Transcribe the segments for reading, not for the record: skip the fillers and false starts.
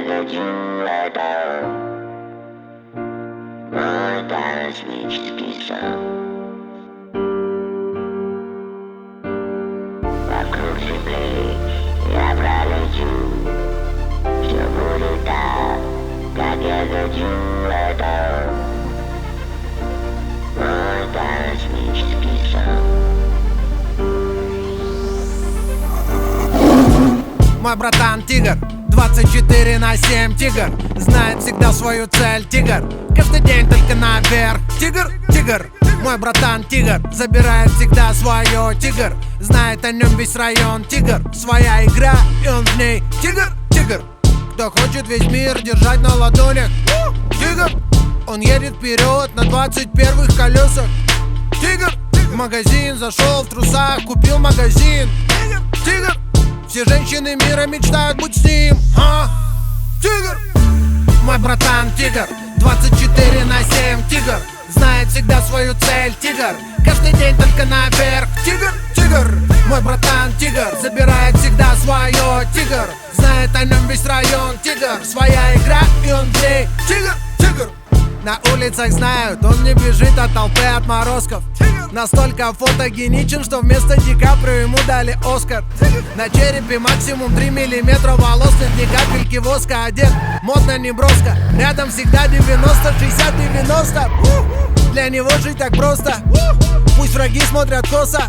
это мой космический сон. Вокруг Земли я пролечу, все будет так, как я хочу. Это мой космический сон. Мой братан тигр, 24/7 тигр, знает всегда свою цель тигр, каждый день только наверх. Тигр, тигр, мой братан тигр, забирает всегда свое тигр, знает о нем весь район тигр, своя игра и он в ней. Тигр, тигр, кто хочет весь мир держать на ладонях. Тигр, он едет вперед на 21-х колесах. Тигр, в магазин зашел в трусах, купил магазин. Тигр, все женщины мира мечтают быть с ним. Тигр, мой братан тигр, 24/7 тигр, знает всегда свою цель тигр, каждый день только наверх. Тигр, тигр, мой братан тигр, забирает всегда свое тигр, знает о нем весь район тигр, своя игра и он в ней. Тигр, тигр, на улицах знают, он не бежит от толпы отморозков. Настолько фотогеничен, что вместо Ди Каприо ему дали Оскар. На черепе максимум 3 миллиметра волос, нет ни капельки воска, одет модно, не броско. Рядом всегда 90, 60, 90. Для него жить так просто, пусть враги смотрят косо.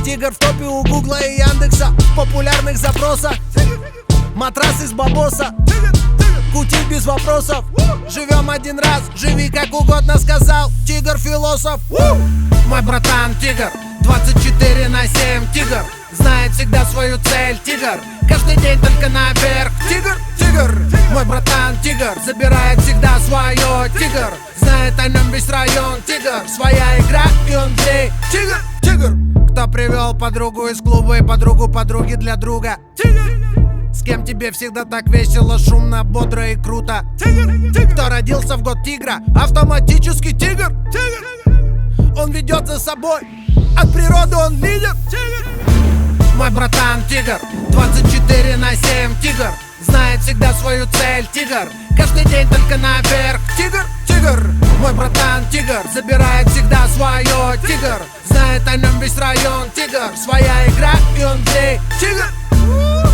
Тигр в топе у Гугла и Яндекса, в популярных запросах. Матрас из бабоса, кути без вопросов. Живем один раз, живи как угодно, сказал тигр философ. Мой братан тигр, 24/7 тигр, знает всегда свою цель тигр, каждый день только наверх. Тигр, тигр, мой братан тигр, забирает всегда свое тигр, знает о нем весь район тигр, своя игра и он в ней. Тигр, тигр, кто привел подругу из клуба и подругу подруги для друга. С кем тебе всегда так весело, шумно, бодро и круто. Кто родился в год тигра, автоматически тигр. Он ведет за собой, от природы он лидер. Мой братан тигр, 24/7 тигр, знает всегда свою цель тигр, каждый день только наверх. Тигр, тигр, мой братан тигр, забирает всегда свое тигр, знает о нем весь район тигр, своя игра и он в ней. Тигр,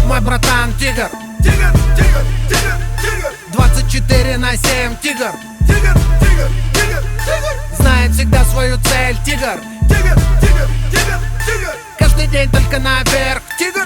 мой братан тигр, тигр, тигр, тигр, тигр, 24/7 тигр, тигр, тигр, тигр, тигр, знает всегда свою цель тигр, тигр, тигр, тигр, тигр, каждый день только наверх. Тигр.